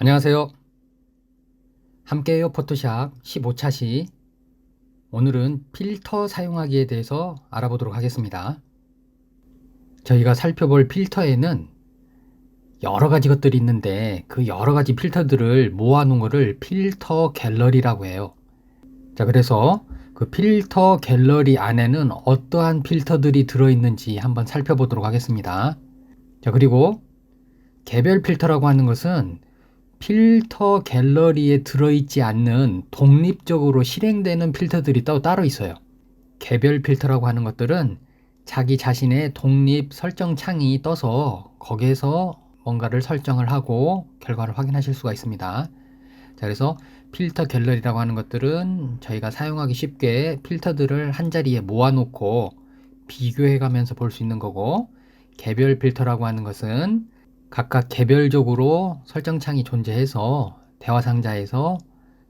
안녕하세요. 함께해요 포토샵 15차 시. 오늘은 필터 사용하기에 대해서 알아보도록 하겠습니다. 저희가 살펴볼 필터에는 여러 가지 것들이 있는데 그 여러 가지 필터들을 모아놓은 것을 필터 갤러리라고 해요. 자, 그래서 그 필터 갤러리 안에는 어떠한 필터들이 들어있는지 한번 살펴보도록 하겠습니다. 자, 그리고 개별 필터라고 하는 것은 필터 갤러리에 들어있지 않는 독립적으로 실행되는 필터들이 따로 있어요. 개별 필터라고 하는 것들은 자기 자신의 독립 설정 창이 떠서 거기에서 뭔가를 설정을 하고 결과를 확인하실 수가 있습니다. 자, 그래서 필터 갤러리라고 하는 것들은 저희가 사용하기 쉽게 필터들을 한 자리에 모아놓고 비교해 가면서 볼 수 있는 거고, 개별 필터라고 하는 것은 각각 개별적으로 설정창이 존재해서 대화 상자에서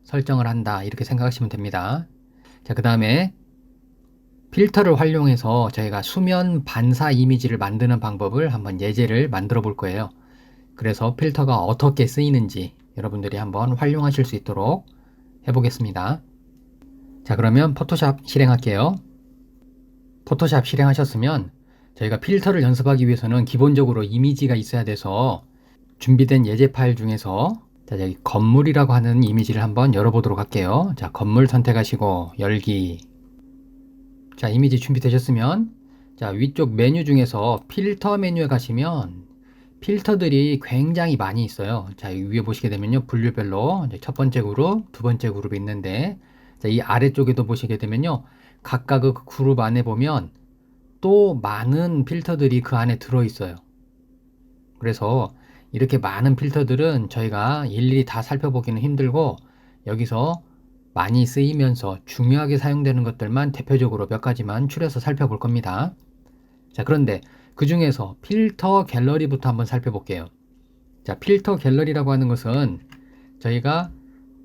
설정을 한다, 이렇게 생각하시면 됩니다. 자, 그 다음에 필터를 활용해서 저희가 수면 반사 이미지를 만드는 방법을 한번 예제를 만들어 볼 거예요. 그래서 필터가 어떻게 쓰이는지 여러분들이 한번 활용하실 수 있도록 해보겠습니다. 자, 그러면 포토샵 실행할게요. 포토샵 실행하셨으면 저희가 필터를 연습하기 위해서는 기본적으로 이미지가 있어야 돼서 준비된 예제 파일 중에서 여기 건물이라고 하는 이미지를 한번 열어보도록 할게요. 자, 건물 선택하시고 열기. 자, 이미지 준비되셨으면 자, 위쪽 메뉴 중에서 필터 메뉴에 가시면 필터들이 굉장히 많이 있어요. 자, 이 위에 보시게 되면요, 분류별로 첫 번째 그룹, 두 번째 그룹이 있는데, 자, 이 아래쪽에도 보시게 되면요, 각각 그 그룹 안에 보면 또 많은 필터들이 그 안에 들어 있어요. 그래서 이렇게 많은 필터들은 저희가 일일이 다 살펴보기는 힘들고, 여기서 많이 쓰이면서 중요하게 사용되는 것들만 대표적으로 몇 가지만 추려서 살펴볼 겁니다. 자, 그런데 그 중에서 필터 갤러리부터 한번 살펴볼게요. 자, 필터 갤러리라고 하는 것은 저희가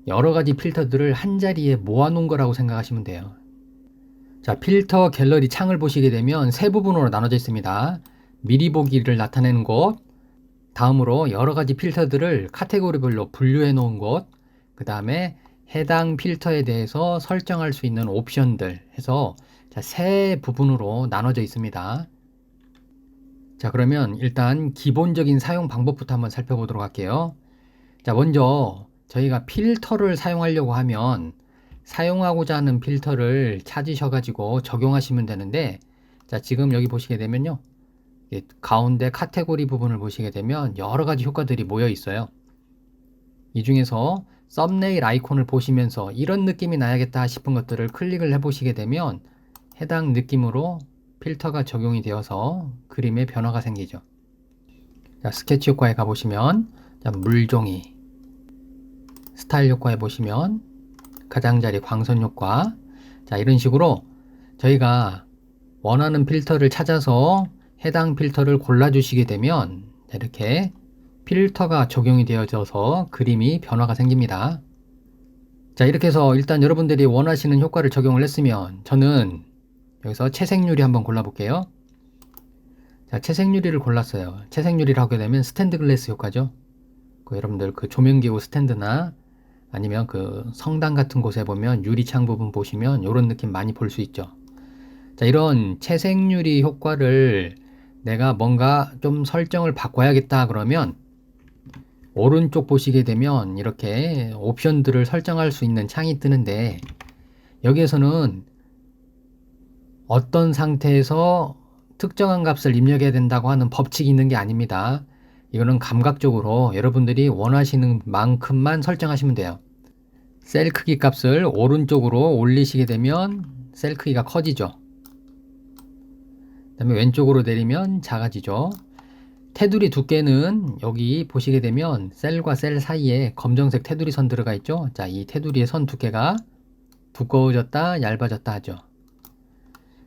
여러 가지 필터들을 한 자리에 모아 놓은 거라고 생각하시면 돼요. 자, 필터 갤러리 창을 보시게 되면 세 부분으로 나눠져 있습니다. 미리 보기를 나타내는 곳, 다음으로 여러 가지 필터들을 카테고리별로 분류해 놓은 곳, 그 다음에 해당 필터에 대해서 설정할 수 있는 옵션들 해서 세 부분으로 나눠져 있습니다. 자, 그러면 일단 기본적인 사용 방법부터 한번 살펴보도록 할게요. 자, 먼저 저희가 필터를 사용하려고 하면 사용하고자 하는 필터를 찾으셔가지고 적용하시면 되는데, 자, 지금 여기 보시게 되면요, 가운데 카테고리 부분을 보시게 되면 여러 가지 효과들이 모여 있어요. 이 중에서 썸네일 아이콘을 보시면서 이런 느낌이 나야겠다 싶은 것들을 클릭을 해 보시게 되면 해당 느낌으로 필터가 적용이 되어서 그림의 변화가 생기죠. 자, 스케치 효과에 가보시면 자, 물종이, 스타일 효과에 보시면 가장자리 광선 효과, 자, 이런 식으로 저희가 원하는 필터를 찾아서 해당 필터를 골라주시게 되면 이렇게 필터가 적용이 되어져서 그림이 변화가 생깁니다. 자, 이렇게 해서 일단 여러분들이 원하시는 효과를 적용을 했으면 저는 여기서 채색유리 한번 골라볼게요. 자, 채색유리를 골랐어요. 채색유리를 하게 되면 스탠드 글래스 효과죠. 여러분들 그 조명기구 스탠드나 아니면 그 성당 같은 곳에 보면 유리창 부분 보시면 이런 느낌 많이 볼 수 있죠. 자, 이런 채색유리 효과를 내가 뭔가 좀 설정을 바꿔야겠다 그러면 오른쪽 보시게 되면 이렇게 옵션들을 설정할 수 있는 창이 뜨는데, 여기에서는 어떤 상태에서 특정한 값을 입력해야 된다고 하는 법칙이 있는 게 아닙니다. 이거는 감각적으로 여러분들이 원하시는 만큼만 설정하시면 돼요. 셀 크기 값을 오른쪽으로 올리시게 되면 셀 크기가 커지죠. 그 다음에 왼쪽으로 내리면 작아지죠. 테두리 두께는 여기 보시게 되면 셀과 셀 사이에 검정색 테두리 선 들어가 있죠. 자, 이 테두리의 선 두께가 두꺼워졌다, 얇아졌다 하죠.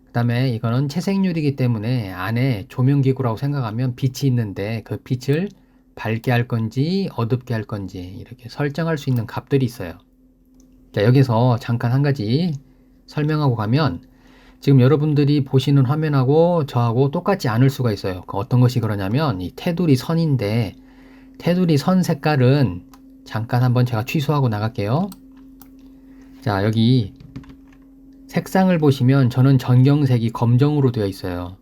그 다음에 이거는 채색유리이기 때문에 안에 조명기구라고 생각하면 빛이 있는데 그 빛을 밝게 할 건지 어둡게 할 건지 이렇게 설정할 수 있는 값들이 있어요. 자, 여기서 잠깐 한 가지 설명하고 가면, 지금 여러분들이 보시는 화면하고 저하고 똑같지 않을 수가 있어요. 어떤 것이 그러냐면 이 테두리 선인데 테두리 선 색깔은 잠깐 한번 제가 취소하고 나갈게요. 자, 여기 색상을 보시면 저는 전경색이 검정으로 되어 있어요.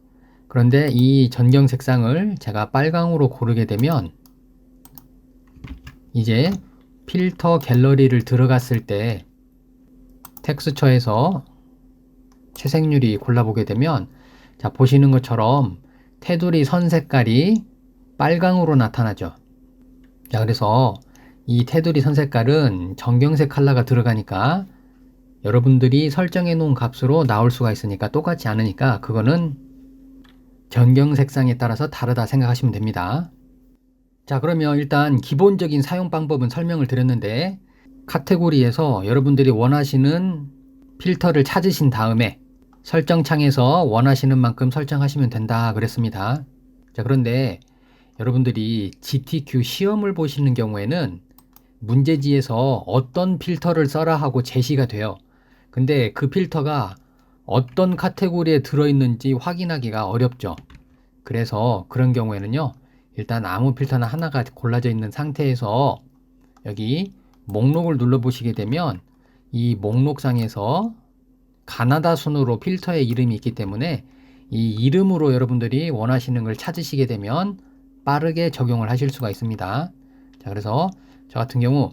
그런데 이 전경 색상을 제가 빨강으로 고르게 되면 이제 필터 갤러리를 들어갔을 때 텍스처에서 채색유리 골라보게 되면 자, 보시는 것처럼 테두리 선 색깔이 빨강으로 나타나죠. 자, 그래서 이 테두리 선 색깔은 전경색 컬러가 들어가니까 여러분들이 설정해 놓은 값으로 나올 수가 있으니까 똑같지 않으니까 그거는 전경 색상에 따라서 다르다 생각하시면 됩니다. 자, 그러면 일단 기본적인 사용 방법은 설명을 드렸는데 카테고리에서 여러분들이 원하시는 필터를 찾으신 다음에 설정창에서 원하시는 만큼 설정하시면 된다 그랬습니다. 자, 그런데 여러분들이 GTQ 시험을 보시는 경우에는 문제지에서 어떤 필터를 써라 하고 제시가 돼요. 근데 그 필터가 어떤 카테고리에 들어있는지 확인하기가 어렵죠. 그래서 그런 경우에는요, 일단 아무 필터나 하나가 골라져 있는 상태에서 여기 목록을 눌러 보시게 되면 이 목록상에서 가나다 순으로 필터의 이름이 있기 때문에 이 이름으로 여러분들이 원하시는 걸 찾으시게 되면 빠르게 적용을 하실 수가 있습니다. 자, 그래서 저 같은 경우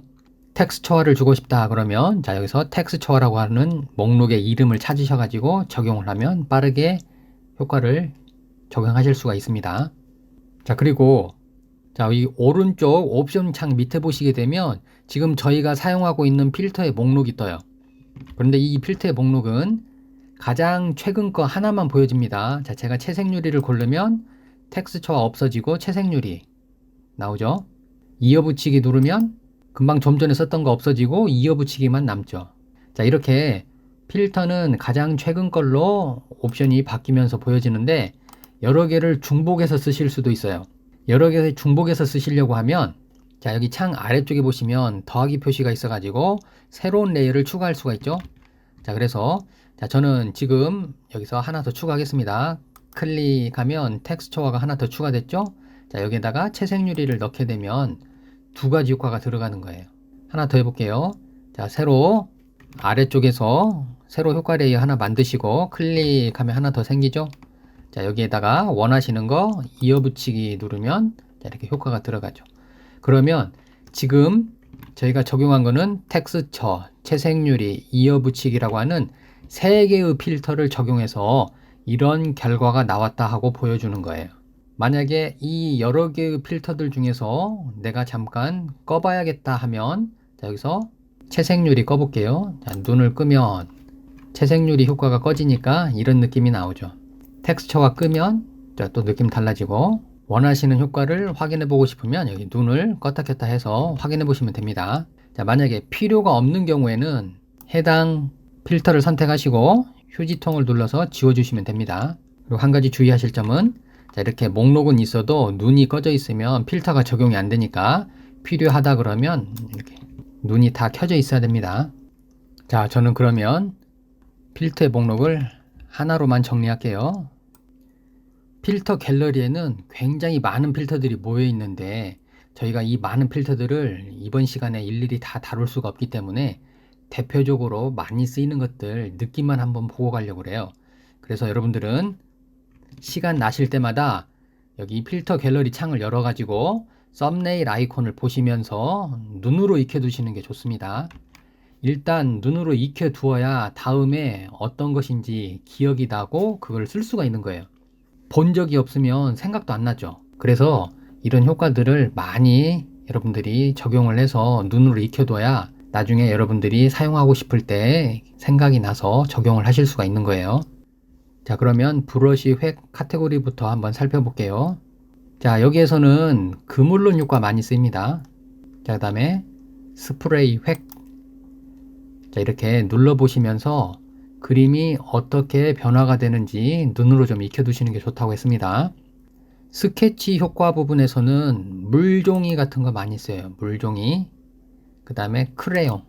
텍스처화를 주고 싶다 그러면 자, 여기서 텍스처화라고 하는 목록의 이름을 찾으셔 가지고 적용을 하면 빠르게 효과를 적용하실 수가 있습니다. 자, 그리고 자, 이 오른쪽 옵션 창 밑에 보시게 되면 지금 저희가 사용하고 있는 필터의 목록이 떠요. 그런데 이 필터의 목록은 가장 최근 거 하나만 보여집니다. 자, 제가 채색유리를 고르면 텍스처화 없어지고 채색유리 나오죠. 이어붙이기 누르면 금방 좀 전에 썼던 거 없어지고 이어붙이기만 남죠. 자, 이렇게 필터는 가장 최근 걸로 옵션이 바뀌면서 보여지는데 여러 개를 중복해서 쓰실 수도 있어요. 여러 개 중복해서 쓰시려고 하면 자, 여기 창 아래쪽에 보시면 더하기 표시가 있어 가지고 새로운 레이어를 추가할 수가 있죠. 자, 그래서 자, 저는 지금 여기서 하나 더 추가하겠습니다. 클릭하면 텍스처화가 하나 더 추가됐죠. 자, 여기에다가 채색유리를 넣게 되면 두 가지 효과가 들어가는 거예요. 하나 더 해볼게요. 자, 새로 아래쪽에서 새로 효과 레이어 하나 만드시고 클릭하면 하나 더 생기죠. 자, 여기에다가 원하시는 거 이어붙이기 누르면 자, 이렇게 효과가 들어가죠. 그러면 지금 저희가 적용한 거는 텍스처, 채색유리, 이어붙이기라고 하는 세 개의 필터를 적용해서 이런 결과가 나왔다 하고 보여주는 거예요. 만약에 이 여러 개의 필터들 중에서 내가 잠깐 꺼봐야겠다 하면 자, 여기서 채색유리 꺼볼게요. 자, 눈을 끄면 채색유리 효과가 꺼지니까 이런 느낌이 나오죠. 텍스처가 끄면 자, 또 느낌 달라지고 원하시는 효과를 확인해 보고 싶으면 여기 눈을 껐다 켰다 해서 확인해 보시면 됩니다. 자, 만약에 필요가 없는 경우에는 해당 필터를 선택하시고 휴지통을 눌러서 지워주시면 됩니다. 그리고 한 가지 주의하실 점은 자, 이렇게 목록은 있어도 눈이 꺼져 있으면 필터가 적용이 안 되니까 필요하다 그러면 이렇게 눈이 다 켜져 있어야 됩니다. 자, 저는 그러면 필터의 목록을 하나로만 정리할게요. 필터 갤러리에는 굉장히 많은 필터들이 모여 있는데 저희가 이 많은 필터들을 이번 시간에 일일이 다 다룰 수가 없기 때문에 대표적으로 많이 쓰이는 것들 느낌만 한번 보고 가려고 그래요. 그래서 여러분들은 시간 나실 때마다 여기 필터 갤러리 창을 열어 가지고 썸네일 아이콘을 보시면서 눈으로 익혀 두시는 게 좋습니다. 일단 눈으로 익혀 두어야 다음에 어떤 것인지 기억이 나고 그걸 쓸 수가 있는 거예요. 본 적이 없으면 생각도 안 나죠. 그래서 이런 효과들을 많이 여러분들이 적용을 해서 눈으로 익혀둬야 나중에 여러분들이 사용하고 싶을 때 생각이 나서 적용을 하실 수가 있는 거예요. 자, 그러면 브러쉬 획 카테고리부터 한번 살펴볼게요. 자, 여기에서는 그물론 효과 많이 쓰입니다. 자, 그 다음에 스프레이 획. 자, 이렇게 눌러보시면서 그림이 어떻게 변화가 되는지 눈으로 좀 익혀두시는 게 좋다고 했습니다. 스케치 효과 부분에서는 물종이 같은 거 많이 써요. 물종이. 그 다음에 크레용,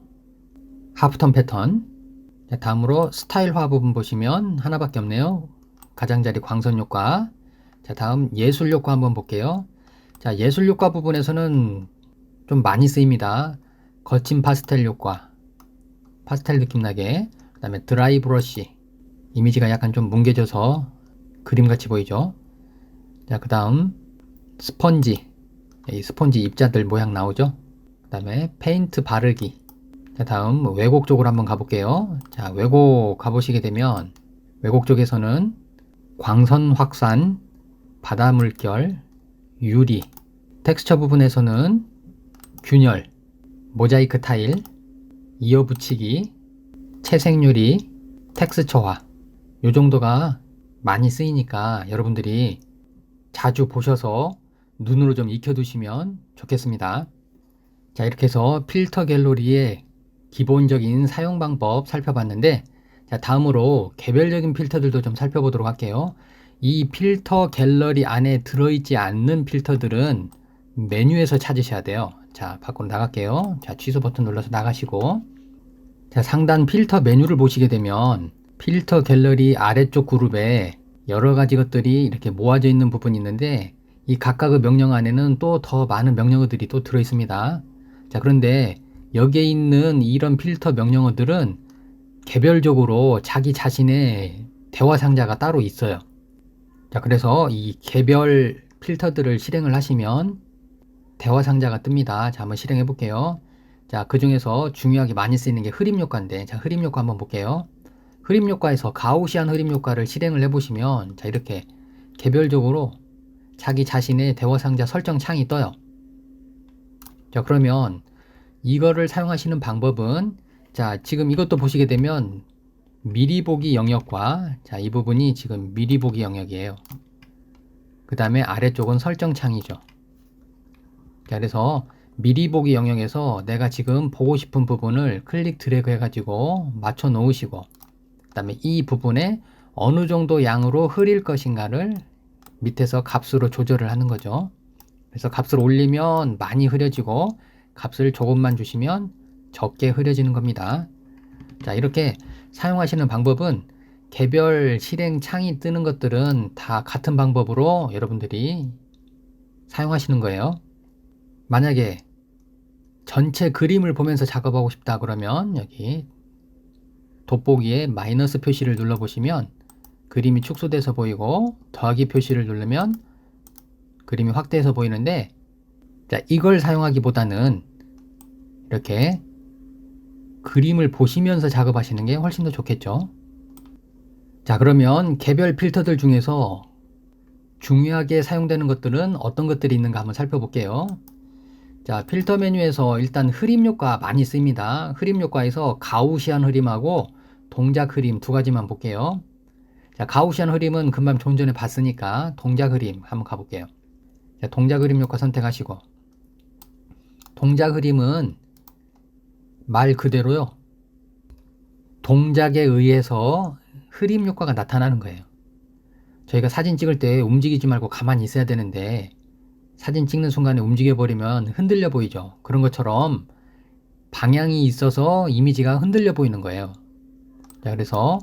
하프톤 패턴. 자, 다음으로 스타일화 부분 보시면 하나밖에 없네요. 가장자리 광선 효과. 자, 다음 예술 효과 한번 볼게요. 자, 예술 효과 부분에서는 좀 많이 쓰입니다. 거친 파스텔 효과, 파스텔 느낌 나게. 그 다음에 드라이 브러쉬, 이미지가 약간 좀 뭉개져서 그림같이 보이죠. 자, 그 다음 스펀지, 이 스펀지 입자들 모양 나오죠. 그 다음에 페인트 바르기. 자, 다음 왜곡 쪽으로 한번 가볼게요. 자, 왜곡 가보시게 되면 왜곡 쪽에서는 광선 확산, 바다 물결, 유리, 텍스처 부분에서는 균열, 모자이크 타일, 이어붙이기, 채색 유리, 텍스처화, 요 정도가 많이 쓰이니까 여러분들이 자주 보셔서 눈으로 좀 익혀두시면 좋겠습니다. 자, 이렇게 해서 필터 갤러리의 기본적인 사용 방법 살펴봤는데, 자, 다음으로 개별적인 필터들도 좀 살펴보도록 할게요. 이 필터 갤러리 안에 들어있지 않는 필터들은 메뉴에서 찾으셔야 돼요. 자, 밖으로 나갈게요. 자, 취소 버튼 눌러서 나가시고, 자, 상단 필터 메뉴를 보시게 되면 필터 갤러리 아래쪽 그룹에 여러 가지 것들이 이렇게 모아져 있는 부분이 있는데, 이 각각의 명령 안에는 또 더 많은 명령어들이 또 들어 있습니다. 자, 그런데 여기에 있는 이런 필터 명령어들은 개별적으로 자기 자신의 대화 상자가 따로 있어요. 자, 그래서 이 개별 필터들을 실행을 하시면 대화 상자가 뜹니다. 자, 한번 실행해 볼게요. 자, 그 중에서 중요하게 많이 쓰이는 게 흐림 효과인데, 자, 흐림 효과 한번 볼게요. 흐림 효과에서 가우시안 흐림 효과를 실행을 해 보시면, 자, 이렇게 개별적으로 자기 자신의 대화 상자 설정 창이 떠요. 자, 그러면 이거를 사용하시는 방법은, 자, 지금 이것도 보시게 되면 미리 보기 영역과, 자, 이 부분이 지금 미리 보기 영역이에요. 그 다음에 아래쪽은 설정 창이죠. 자, 그래서 미리 보기 영역에서 내가 지금 보고 싶은 부분을 클릭 드래그 해가지고 맞춰 놓으시고, 그 다음에 이 부분에 어느 정도 양으로 흐릴 것인가를 밑에서 값으로 조절을 하는 거죠. 그래서 값을 올리면 많이 흐려지고, 값을 조금만 주시면 적게 흐려지는 겁니다. 자, 이렇게 사용하시는 방법은 개별 실행 창이 뜨는 것들은 다 같은 방법으로 여러분들이 사용하시는 거예요. 만약에 전체 그림을 보면서 작업하고 싶다 그러면 여기 돋보기에 마이너스 표시를 눌러 보시면 그림이 축소돼서 보이고, 더하기 표시를 누르면 그림이 확대해서 보이는데, 자, 이걸 사용하기보다는 이렇게 그림을 보시면서 작업하시는 게 훨씬 더 좋겠죠. 자, 그러면 개별 필터들 중에서 중요하게 사용되는 것들은 어떤 것들이 있는가 한번 살펴볼게요. 자, 필터 메뉴에서 일단 흐림 효과 많이 씁니다. 흐림 효과에서 가우시안 흐림하고 동작 흐림 두 가지만 볼게요. 자, 가우시안 흐림은 금방 좀 전에 봤으니까 동작 흐림 한번 가볼게요. 자, 동작 흐림 효과 선택하시고, 동작 흐림은 말 그대로요, 동작에 의해서 흐림 효과가 나타나는 거예요. 저희가 사진 찍을 때 움직이지 말고 가만히 있어야 되는데 사진 찍는 순간에 움직여 버리면 흔들려 보이죠. 그런 것처럼 방향이 있어서 이미지가 흔들려 보이는 거예요. 자, 그래서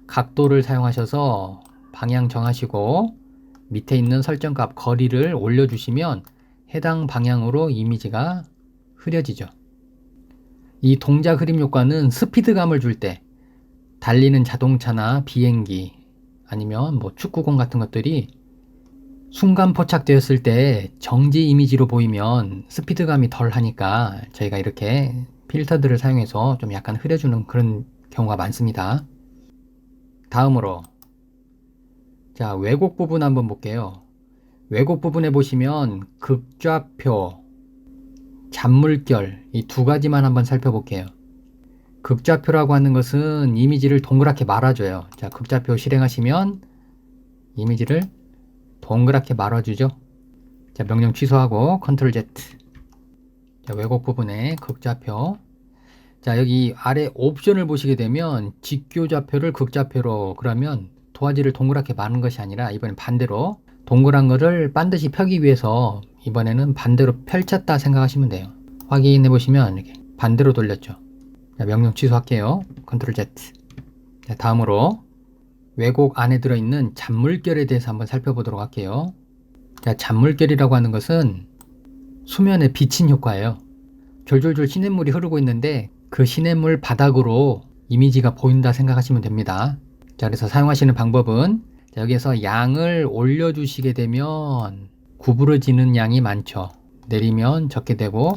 각도를 사용하셔서 방향 정하시고 밑에 있는 설정값 거리를 올려주시면 해당 방향으로 이미지가 흐려지죠. 이 동작 흐림 효과는 스피드감을 줄 때 달리는 자동차나 비행기 아니면 뭐 축구공 같은 것들이 순간 포착되었을 때 정지 이미지로 보이면 스피드감이 덜 하니까 저희가 이렇게 필터들을 사용해서 좀 약간 흐려주는 그런 경우가 많습니다. 다음으로, 자, 왜곡 부분 한번 볼게요. 왜곡 부분에 보시면 극좌표, 잔물결 이 두 가지만 한번 살펴볼게요. 극좌표라고 하는 것은 이미지를 동그랗게 말아줘요. 자, 극좌표 실행하시면 이미지를 동그랗게 말아주죠. 자, 명령 취소하고 컨트롤 Z. 자, 왜곡 부분에 극좌표. 자, 여기 아래 옵션을 보시게 되면 직교 좌표를 극좌표로, 그러면 도화지를 동그랗게 마는 것이 아니라 이번엔 반대로 동그란 거를 반드시 펴기 위해서 이번에는 반대로 펼쳤다 생각하시면 돼요. 확인해 보시면 이렇게 반대로 돌렸죠. 자, 명령 취소할게요. 컨트롤 Z. 자, 다음으로 왜곡 안에 들어있는 잔물결에 대해서 한번 살펴보도록 할게요. 자, 잔물결이라고 하는 것은 수면에 비친 효과예요. 졸졸졸 시냇물이 흐르고 있는데 그 시냇물 바닥으로 이미지가 보인다 생각하시면 됩니다. 자, 그래서 사용하시는 방법은 여기에서 양을 올려주시게 되면 구부러지는 양이 많죠. 내리면 적게 되고,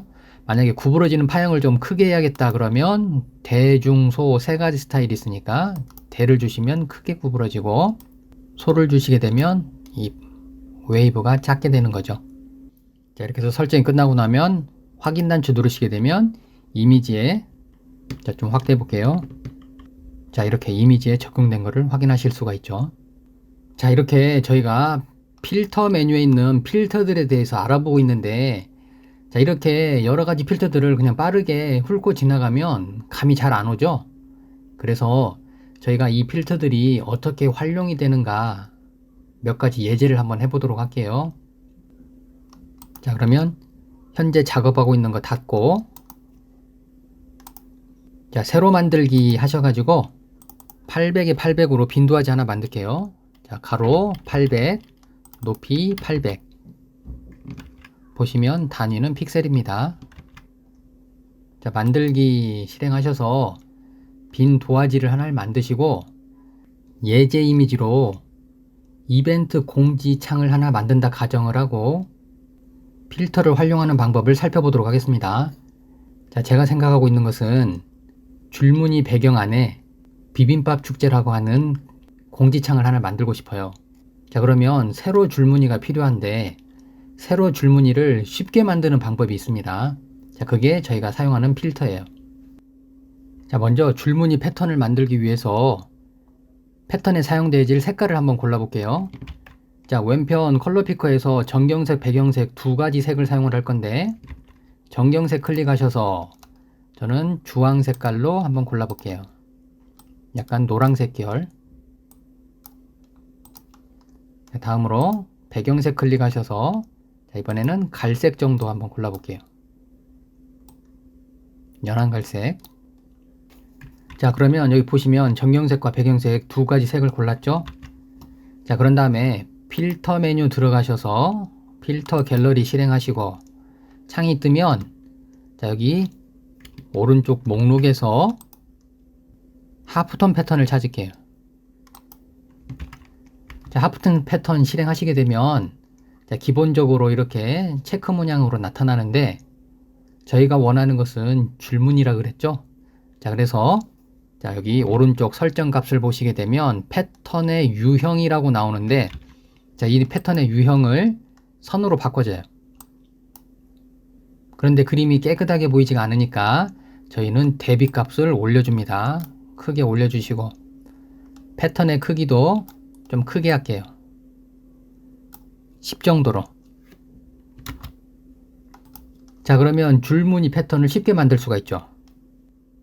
만약에 구부러지는 파형을 좀 크게 해야겠다 그러면 대, 중, 소 세 가지 스타일이 있으니까 대를 주시면 크게 구부러지고, 소를 주시게 되면 이 웨이브가 작게 되는 거죠. 자, 이렇게 해서 설정이 끝나고 나면 확인 단추 누르시게 되면 이미지에, 자, 좀 확대해 볼게요. 자, 이렇게 이미지에 적용된 것을 확인하실 수가 있죠. 자, 이렇게 저희가 필터 메뉴에 있는 필터들에 대해서 알아보고 있는데, 자, 이렇게 여러 가지 필터들을 그냥 빠르게 훑고 지나가면 감이 잘 안 오죠. 그래서 저희가 이 필터들이 어떻게 활용이 되는가 몇 가지 예제를 한번 해보도록 할게요. 자, 그러면 현재 작업하고 있는 거 닫고, 자, 새로 만들기 하셔가지고 800에 800으로 빈도하지 하나 만들게요. 자, 가로 800, 높이 800. 보시면 단위는 픽셀입니다. 자, 만들기 실행하셔서 빈 도화지를 하나를 만드시고 예제 이미지로 이벤트 공지 창을 하나 만든다 가정을 하고 필터를 활용하는 방법을 살펴보도록 하겠습니다. 자, 제가 생각하고 있는 것은 줄무늬 배경 안에 비빔밥 축제라고 하는 공지창을 하나 만들고 싶어요. 자, 그러면 세로 줄무늬가 필요한데 세로 줄무늬를 쉽게 만드는 방법이 있습니다. 자, 그게 저희가 사용하는 필터예요. 자, 먼저 줄무늬 패턴을 만들기 위해서 패턴에 사용될 색깔을 한번 골라볼게요. 자, 왼편 컬러 피커에서 정경색, 배경색 두 가지 색을 사용을 할 건데, 정경색 클릭하셔서 저는 주황 색깔로 한번 골라볼게요. 약간 노란색 계열. 자, 다음으로 배경색 클릭하셔서 자, 이번에는 갈색 정도 한번 골라볼게요. 연한 갈색. 자, 그러면 여기 보시면 정경색과 배경색 두 가지 색을 골랐죠? 자, 그런 다음에 필터 메뉴 들어가셔서 필터 갤러리 실행하시고 창이 뜨면 자, 여기 오른쪽 목록에서 하프톤 패턴을 찾을게요. 자, 하프톤 패턴 실행하시게 되면 자, 기본적으로 이렇게 체크 모양으로 나타나는데 저희가 원하는 것은 줄무늬라 그랬죠? 자, 그래서 자, 여기 오른쪽 설정 값을 보시게 되면 패턴의 유형이라고 나오는데 자, 이 패턴의 유형을 선으로 바꿔줘요. 그런데 그림이 깨끗하게 보이지가 않으니까 저희는 대비 값을 올려줍니다. 크게 올려주시고 패턴의 크기도 좀 크게 할게요. 10 정도로. 자, 그러면 줄무늬 패턴을 쉽게 만들 수가 있죠.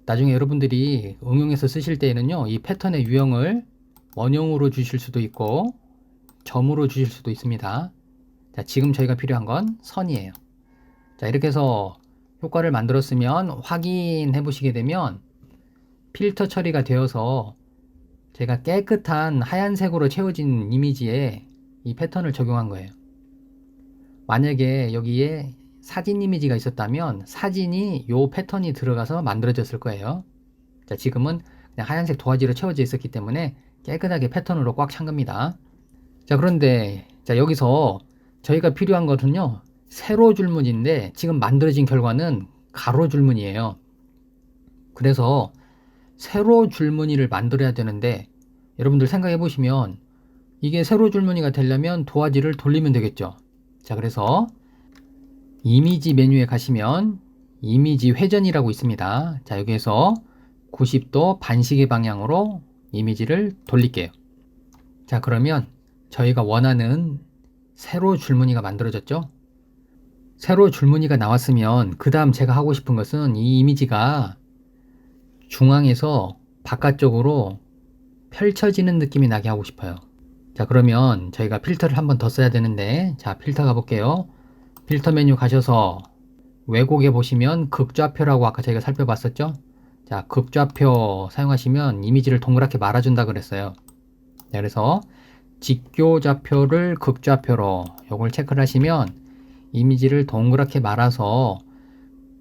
나중에 여러분들이 응용해서 쓰실 때에는요, 이 패턴의 유형을 원형으로 주실 수도 있고 점으로 주실 수도 있습니다. 자, 지금 저희가 필요한 건 선이에요. 자, 이렇게 해서 효과를 만들었으면 확인해 보시게 되면 필터 처리가 되어서 제가 깨끗한 하얀색으로 채워진 이미지에 이 패턴을 적용한 거예요. 만약에 여기에 사진 이미지가 있었다면 사진이 요 패턴이 들어가서 만들어졌을 거예요. 자, 지금은 그냥 하얀색 도화지로 채워져 있었기 때문에 깨끗하게 패턴으로 꽉 찬 겁니다. 자, 그런데 자, 여기서 저희가 필요한 것은요, 세로 줄무늬인데 지금 만들어진 결과는 가로 줄무늬예요. 그래서 세로 줄무늬를 만들어야 되는데 여러분들 생각해 보시면 이게 세로 줄무늬가 되려면 도화지를 돌리면 되겠죠. 자, 그래서 이미지 메뉴에 가시면 이미지 회전이라고 있습니다. 자, 여기에서 90도 반시계 방향으로 이미지를 돌릴게요. 자, 그러면 저희가 원하는 세로 줄무늬가 만들어졌죠? 세로 줄무늬가 나왔으면 그 다음 제가 하고 싶은 것은 이 이미지가 중앙에서 바깥쪽으로 펼쳐지는 느낌이 나게 하고 싶어요. 자, 그러면 저희가 필터를 한 번 더 써야 되는데, 자, 필터 가볼게요. 필터 메뉴 가셔서 왜곡에 보시면 극좌표라고 아까 저희가 살펴봤었죠? 자, 극좌표 사용하시면 이미지를 동그랗게 말아준다 그랬어요. 자, 그래서 직교 좌표를 극좌표로 요걸 체크를 하시면 이미지를 동그랗게 말아서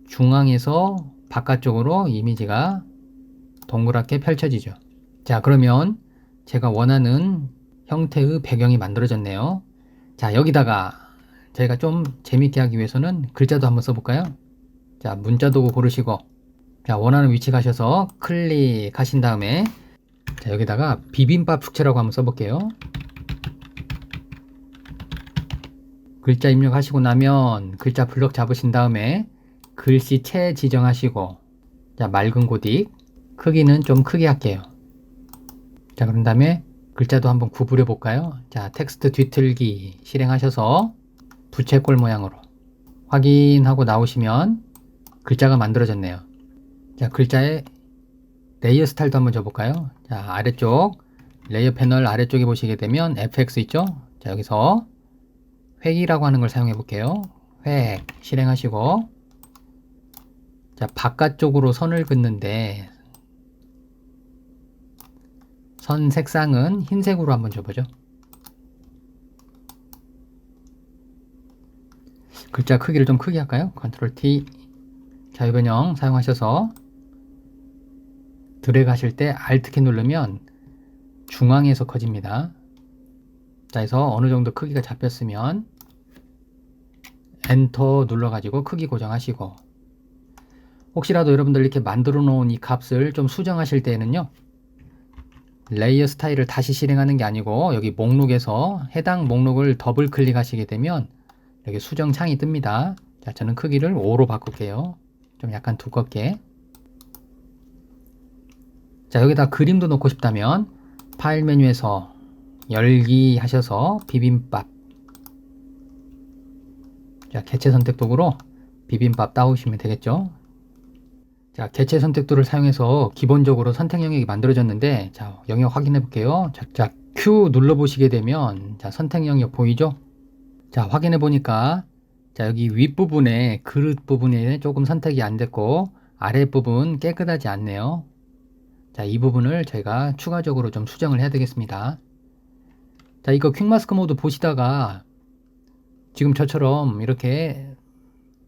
중앙에서 바깥쪽으로 이미지가 동그랗게 펼쳐지죠. 자, 그러면 제가 원하는 형태의 배경이 만들어졌네요. 자, 여기다가 저희가 좀 재밌게 하기 위해서는 글자도 한번 써볼까요? 자, 문자 도구 고르시고, 자, 원하는 위치 가셔서 클릭하신 다음에, 자, 여기다가 비빔밥 축제라고 한번 써볼게요. 글자 입력하시고 나면 글자 블럭 잡으신 다음에 글씨체 지정하시고, 자, 맑은 고딕, 크기는 좀 크게 할게요. 자, 그런 다음에 글자도 한번 구부려 볼까요? 자, 텍스트 뒤틀기 실행하셔서 부채꼴 모양으로 확인하고 나오시면 글자가 만들어졌네요. 자, 글자의 레이어 스타일도 한번 줘볼까요? 자, 아래쪽 레이어 패널 아래쪽에 보시게 되면 FX 있죠? 자, 여기서 획이라고 하는 걸 사용해 볼게요. 획 실행하시고, 자, 바깥쪽으로 선을 긋는데 선 색상은 흰색으로 한번 줘보죠. 글자 크기를 좀 크게 할까요? 컨트롤 T 자유변형 사용하셔서 드래그 하실 때 Alt키 누르면 중앙에서 커집니다. 자, 해서 어느 정도 크기가 잡혔으면 엔터 눌러가지고 크기 고정하시고, 혹시라도 여러분들 이렇게 만들어 놓은 이 값을 좀 수정하실 때에는요, 레이어 스타일을 다시 실행하는 게 아니고 여기 목록에서 해당 목록을 더블 클릭하시게 되면 여기 수정 창이 뜹니다. 자, 저는 크기를 5로 바꿀게요. 좀 약간 두껍게. 자, 여기다 그림도 넣고 싶다면 파일 메뉴에서 열기 하셔서 비빔밥, 자, 개체 선택 도구로 비빔밥 따오시면 되겠죠. 자, 개체 선택도를 사용해서 기본적으로 선택 영역이 만들어졌는데, 자, 영역 확인해 볼게요. 자, Q 눌러 보시게 되면, 자, 선택 영역 보이죠? 자, 확인해 보니까, 자, 여기 윗부분에 그릇 부분에 조금 선택이 안 됐고 아랫부분 깨끗하지 않네요. 자, 이 부분을 저희가 추가적으로 좀 수정을 해야 되겠습니다. 자, 이거 퀵마스크 모드 보시다가 지금 저처럼 이렇게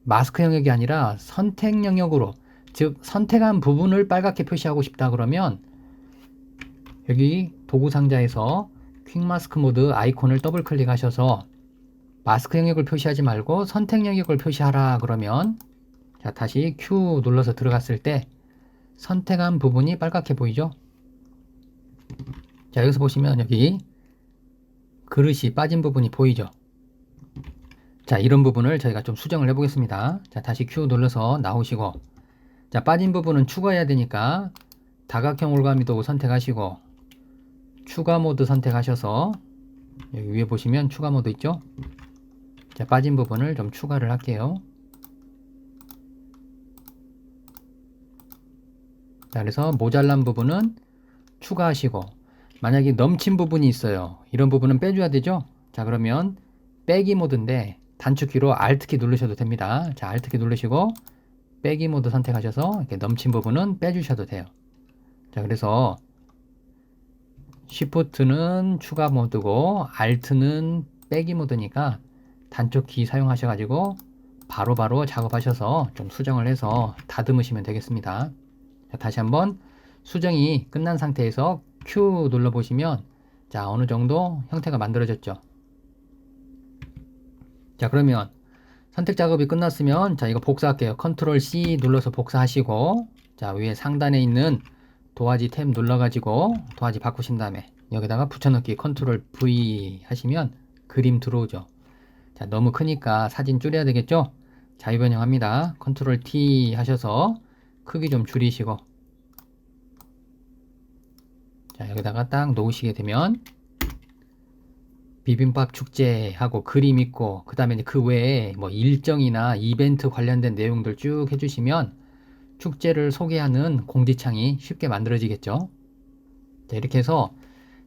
마스크 영역이 아니라 선택 영역으로, 즉 선택한 부분을 빨갛게 표시하고 싶다 그러면 여기 도구 상자에서 퀵마스크 모드 아이콘을 더블 클릭하셔서 마스크 영역을 표시하지 말고 선택 영역을 표시하라 그러면, 자, 다시 Q 눌러서 들어갔을 때 선택한 부분이 빨갛게 보이죠? 자, 여기서 보시면 여기 그릇이 빠진 부분이 보이죠? 자, 이런 부분을 저희가 좀 수정을 해 보겠습니다. 자, 다시 Q 눌러서 나오시고, 자, 빠진 부분은 추가해야 되니까 다각형 올가미 도구 선택하시고 추가 모드 선택하셔서 여기 위에 보시면 추가 모드 있죠? 자, 빠진 부분을 좀 추가를 할게요. 자, 그래서 모자란 부분은 추가하시고, 만약에 넘친 부분이 있어요. 이런 부분은 빼줘야 되죠? 자, 그러면 빼기 모드인데 단축키로 Alt키 누르셔도 됩니다. 자, Alt키 누르시고 빼기 모드 선택하셔서 이렇게 넘친 부분은 빼주셔도 돼요. 자, 그래서 Shift는 추가 모드고 Alt는 빼기 모드니까 단축키 사용하셔가지고 바로바로 작업하셔서 좀 수정을 해서 다듬으시면 되겠습니다. 자, 다시 한번 수정이 끝난 상태에서 Q 눌러보시면, 자, 어느 정도 형태가 만들어졌죠. 자, 그러면 선택 작업이 끝났으면, 자, 이거 복사할게요. 컨트롤 C 눌러서 복사하시고, 자, 위에 상단에 있는 도화지 탭 눌러가지고 도화지 바꾸신 다음에 여기다가 붙여넣기 컨트롤 V 하시면 그림 들어오죠. 자, 너무 크니까 사진 줄여야 되겠죠? 자유변형합니다. 컨트롤 T 하셔서 크기 좀 줄이시고, 자, 여기다가 딱 놓으시게 되면 비빔밥 축제하고 그림 있고, 그 다음에 그 외에 뭐 일정이나 이벤트 관련된 내용들 쭉 해주시면 축제를 소개하는 공지창이 쉽게 만들어지겠죠. 자, 이렇게 해서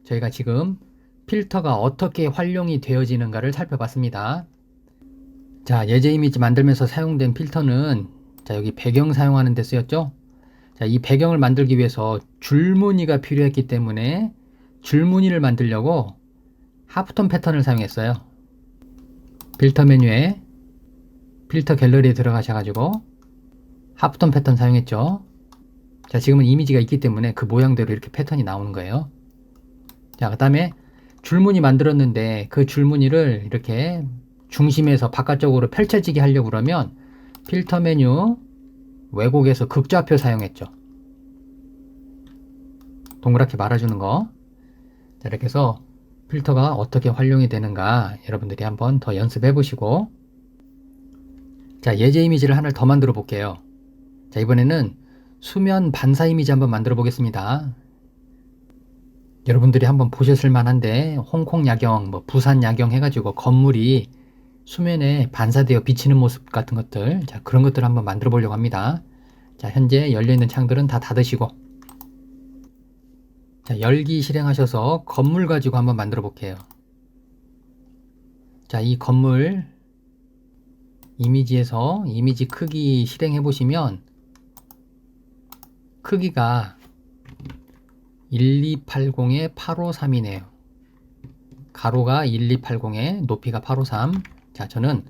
저희가 지금 필터가 어떻게 활용이 되어지는가를 살펴봤습니다. 자, 예제 이미지 만들면서 사용된 필터는, 자, 여기 배경 사용하는 데 쓰였죠. 자, 이 배경을 만들기 위해서 줄무늬가 필요했기 때문에 줄무늬를 만들려고 하프톤 패턴을 사용했어요. 필터 메뉴에 필터 갤러리에 들어가셔가지고 하프톤 패턴 사용했죠. 자, 지금은 이미지가 있기 때문에 그 모양대로 이렇게 패턴이 나오는 거예요. 자, 그 다음에 줄무늬 만들었는데 그 줄무늬를 이렇게 중심에서 바깥쪽으로 펼쳐지게 하려고 그러면 필터 메뉴 왜곡에서 극좌표 사용했죠. 동그랗게 말아주는 거. 자, 이렇게 해서 필터가 어떻게 활용이 되는가 여러분들이 한번 더 연습해 보시고, 자, 예제 이미지를 하나 더 만들어 볼게요. 자, 이번에는 수면 반사 이미지 한번 만들어 보겠습니다. 여러분들이 한번 보셨을 만한데 홍콩 야경, 부산 야경 해가지고 건물이 수면에 반사되어 비치는 모습 같은 것들, 자, 그런 것들을 한번 만들어 보려고 합니다. 자, 현재 열려있는 창들은 다 닫으시고, 자, 열기 실행하셔서 건물 가지고 한번 만들어 볼게요. 자, 이 건물 이미지에서 이미지 크기 실행해 보시면 크기가 1280에 853이네요. 가로가 1280에 높이가 853. 자, 저는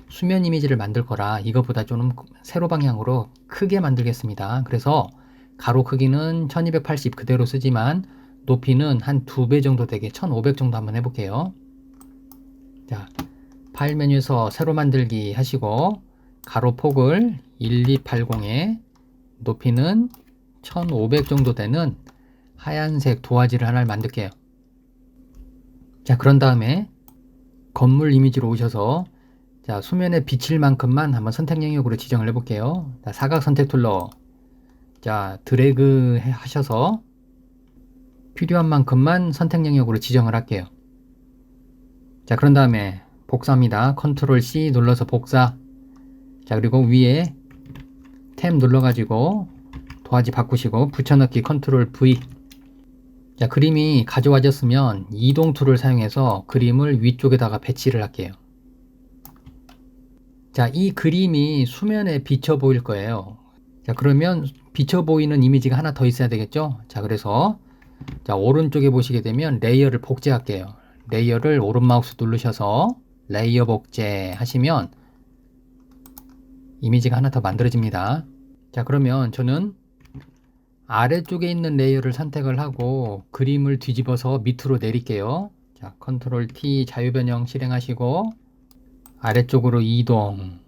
수면 이미지를 만들 거라 이거보다 좀 세로 방향으로 크게 만들겠습니다. 그래서 가로 크기는 1280 그대로 쓰지만 높이는 한 2배 정도 되게 1500 정도 한번 해볼게요. 자, 파일 메뉴에서 새로 만들기 하시고 가로 폭을 1280에 높이는 1500 정도 되는 하얀색 도화지를 하나를 만들게요. 자, 그런 다음에 건물 이미지로 오셔서, 자, 수면에 비칠 만큼만 한번 선택 영역으로 지정을 해볼게요. 자, 사각 선택 툴로, 자, 드래그 하셔서 필요한 만큼만 선택 영역으로 지정을 할게요. 자, 그런 다음에 복사합니다. 컨트롤 C 눌러서 복사. 자, 그리고 위에 탭 눌러가지고 도화지 바꾸시고 붙여넣기 컨트롤 V. 자, 그림이 가져와졌으면 이동 툴을 사용해서 그림을 위쪽에다가 배치를 할게요. 자, 이 그림이 수면에 비쳐 보일 거예요. 자, 그러면 비쳐 보이는 이미지가 하나 더 있어야 되겠죠? 자, 그래서 자, 오른쪽에 보시게 되면 레이어를 복제할게요. 레이어를 오른 마우스 누르셔서 레이어 복제 하시면 이미지가 하나 더 만들어집니다. 자, 그러면 저는 아래쪽에 있는 레이어를 선택을 하고 그림을 뒤집어서 밑으로 내릴게요. 자, 컨트롤 T 자유변형 실행하시고 아래쪽으로 이동.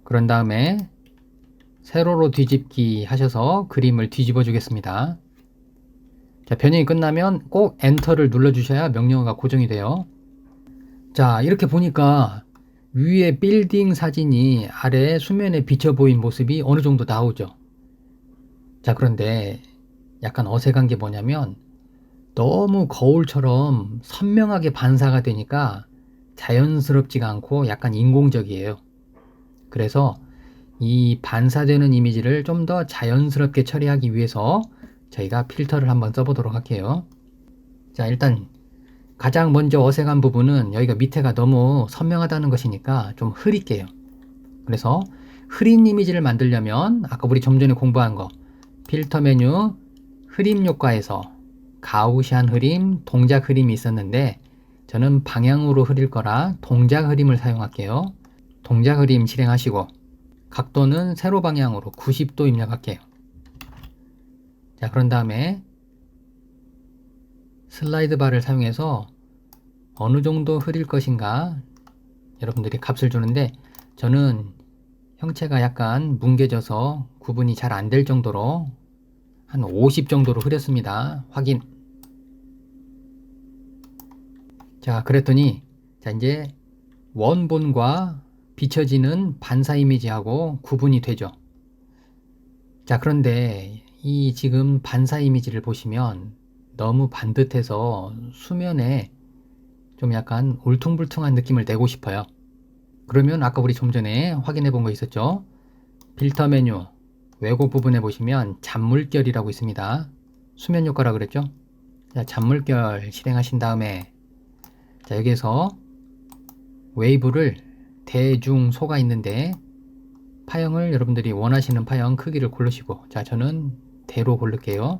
그런 다음에 세로로 뒤집기 하셔서 그림을 뒤집어 주겠습니다. 자, 변형이 끝나면 꼭 엔터를 눌러 주셔야 명령어가 고정이 돼요. 자, 이렇게 보니까 위에 빌딩 사진이 아래 수면에 비쳐 보인 모습이 어느 정도 나오죠. 자, 그런데 약간 어색한 게 뭐냐면 너무 거울처럼 선명하게 반사가 되니까 자연스럽지가 않고 약간 인공적이에요. 그래서 이 반사되는 이미지를 좀 더 자연스럽게 처리하기 위해서 저희가 필터를 한번 써보도록 할게요. 자, 일단 가장 먼저 어색한 부분은 여기가 밑에가 너무 선명하다는 것이니까 좀 흐릴게요. 그래서 흐린 이미지를 만들려면 아까 우리 좀 전에 공부한 거 필터 메뉴 흐림 효과에서 가우시안 흐림, 동작 흐림이 있었는데 저는 방향으로 흐릴 거라 동작 흐림을 사용할게요. 동작 흐림 실행하시고 각도는 세로 방향으로 90도 입력할게요. 자, 그런 다음에 슬라이드 바를 사용해서 어느 정도 흐릴 것인가 여러분들이 값을 주는데 저는 형체가 약간 뭉개져서 구분이 잘 안 될 정도로 한 50 정도로 흐렸습니다. 확인. 자, 그랬더니 자, 이제 원본과 비춰지는 반사 이미지하고 구분이 되죠. 자, 그런데 이 지금 반사 이미지를 보시면 너무 반듯해서 수면에 좀 약간 울퉁불퉁한 느낌을 내고 싶어요. 그러면 아까 우리 좀 전에 확인해 본 거 있었죠? 필터 메뉴 왜곡 부분에 보시면 잔물결이라고 있습니다. 수면 효과라 그랬죠? 자, 잔물결 실행하신 다음에 자, 여기에서 웨이브를 대중소가 있는데 파형을 여러분들이 원하시는 파형 크기를 고르시고, 자, 저는 대로 고를게요.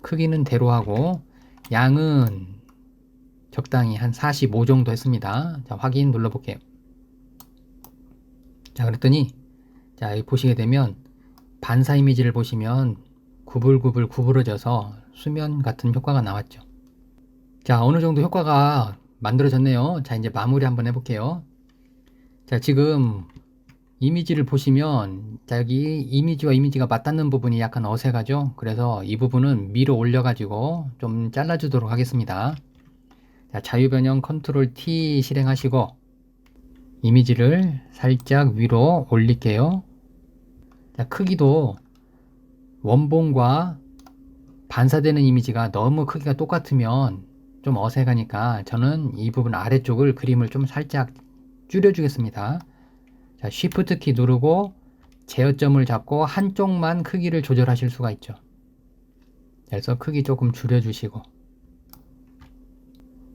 크기는 대로 하고 양은 적당히 한 45 정도 했습니다. 자, 확인 눌러볼게요. 자, 그랬더니 자, 여기 보시게 되면 반사 이미지를 보시면 구불구불 구부러져서 수면 같은 효과가 나왔죠. 자, 어느 정도 효과가 만들어졌네요. 자, 이제 마무리 한번 해볼게요. 자, 지금 이미지를 보시면 자, 여기 이미지와 이미지가 맞닿는 부분이 약간 어색하죠. 그래서 이 부분은 밀어 올려 가지고 좀 잘라 주도록 하겠습니다. 자, 자유변형 컨트롤 T 실행하시고 이미지를 살짝 위로 올릴게요. 자, 크기도 원본과 반사되는 이미지가 너무 크기가 똑같으면 좀 어색하니까 저는 이 부분 아래쪽을 그림을 좀 살짝 줄여 주겠습니다. 자, Shift 키 누르고 제어점을 잡고 한쪽만 크기를 조절하실 수가 있죠. 그래서 크기 조금 줄여 주시고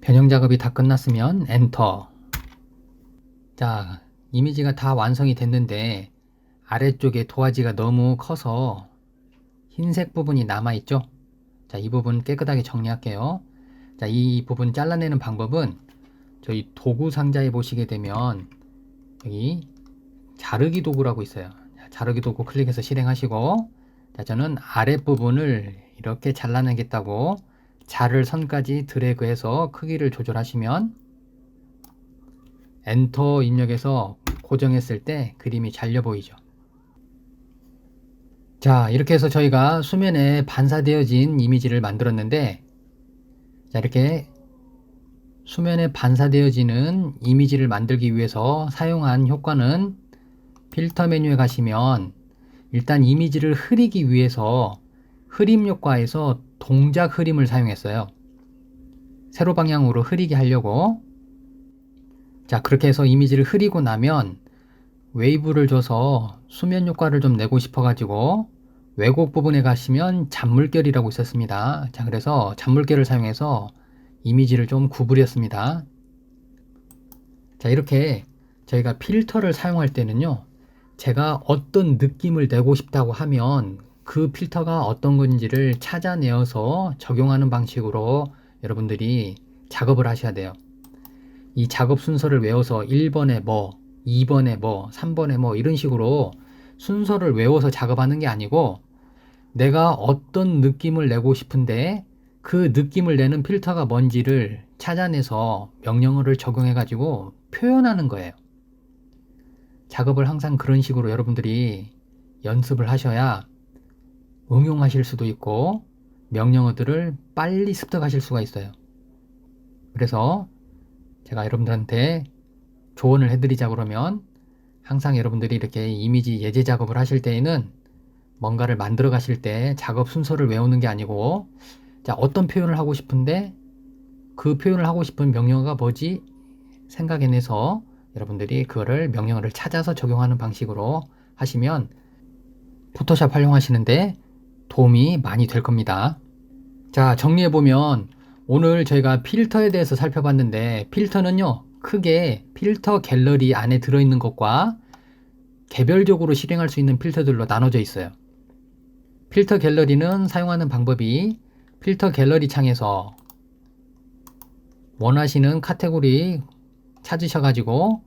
변형 작업이 다 끝났으면 엔터. 자, 이미지가 다 완성이 됐는데 아래쪽에 도화지가 너무 커서 흰색 부분이 남아있죠. 자, 이 부분 깨끗하게 정리할게요. 자, 이 부분 잘라내는 방법은 저희 도구 상자에 보시게 되면 여기 자르기 도구라고 있어요. 자, 자르기 도구 클릭해서 실행하시고 자, 저는 아랫부분을 이렇게 잘라내겠다고 자를 선까지 드래그해서 크기를 조절하시면 엔터 입력해서 고정했을 때 그림이 잘려 보이죠. 자, 이렇게 해서 저희가 수면에 반사되어진 이미지를 만들었는데 자, 이렇게 수면에 반사되어지는 이미지를 만들기 위해서 사용한 효과는 필터 메뉴에 가시면 일단 이미지를 흐리기 위해서 흐림 효과에서 동작 흐림을 사용했어요. 세로 방향으로 흐리게 하려고. 자, 그렇게 해서 이미지를 흐리고 나면 웨이브를 줘서 수면 효과를 좀 내고 싶어 가지고 왜곡 부분에 가시면 잔물결이라고 있었습니다. 자, 그래서 잔물결을 사용해서 이미지를 좀 구부렸습니다. 자, 이렇게 저희가 필터를 사용할 때는요, 제가 어떤 느낌을 내고 싶다고 하면 그 필터가 어떤 건지를 찾아내어서 적용하는 방식으로 여러분들이 작업을 하셔야 돼요. 이 작업 순서를 외워서 1번에 뭐, 2번에 뭐, 3번에 뭐 이런 식으로 순서를 외워서 작업하는 게 아니고 내가 어떤 느낌을 내고 싶은데 그 느낌을 내는 필터가 뭔지를 찾아내서 명령어를 적용해 가지고 표현하는 거예요. 작업을 항상 그런 식으로 여러분들이 연습을 하셔야 응용하실 수도 있고 명령어들을 빨리 습득하실 수가 있어요. 그래서 제가 여러분들한테 조언을 해드리자 그러면 항상 여러분들이 이렇게 이미지 예제 작업을 하실 때에는 뭔가를 만들어 가실 때 작업 순서를 외우는 게 아니고 자, 어떤 표현을 하고 싶은데 그 표현을 하고 싶은 명령어가 뭐지 생각해내서 여러분들이 그거를 명령어를 찾아서 적용하는 방식으로 하시면 포토샵 활용하시는데 도움이 많이 될 겁니다. 자, 정리해보면 오늘 저희가 필터에 대해서 살펴봤는데 필터는요, 크게 필터 갤러리 안에 들어있는 것과 개별적으로 실행할 수 있는 필터들로 나눠져 있어요. 필터 갤러리는 사용하는 방법이 필터 갤러리 창에서 원하시는 카테고리 찾으셔가지고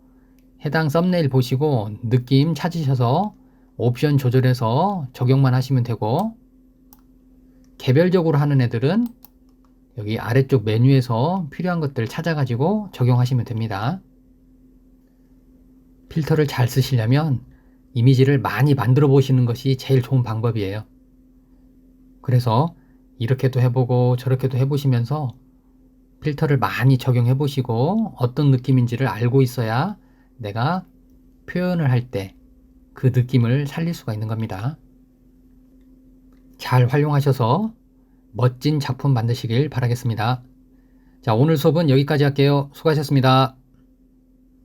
해당 썸네일 보시고 느낌 찾으셔서 옵션 조절해서 적용만 하시면 되고 개별적으로 하는 애들은 여기 아래쪽 메뉴에서 필요한 것들 찾아가지고 적용하시면 됩니다. 필터를 잘 쓰시려면 이미지를 많이 만들어 보시는 것이 제일 좋은 방법이에요. 그래서 이렇게도 해보고 저렇게도 해보시면서 필터를 많이 적용해 보시고 어떤 느낌인지를 알고 있어야 내가 표현을 할 때 그 느낌을 살릴 수가 있는 겁니다. 잘 활용하셔서 멋진 작품 만드시길 바라겠습니다. 자, 오늘 수업은 여기까지 할게요. 수고하셨습니다.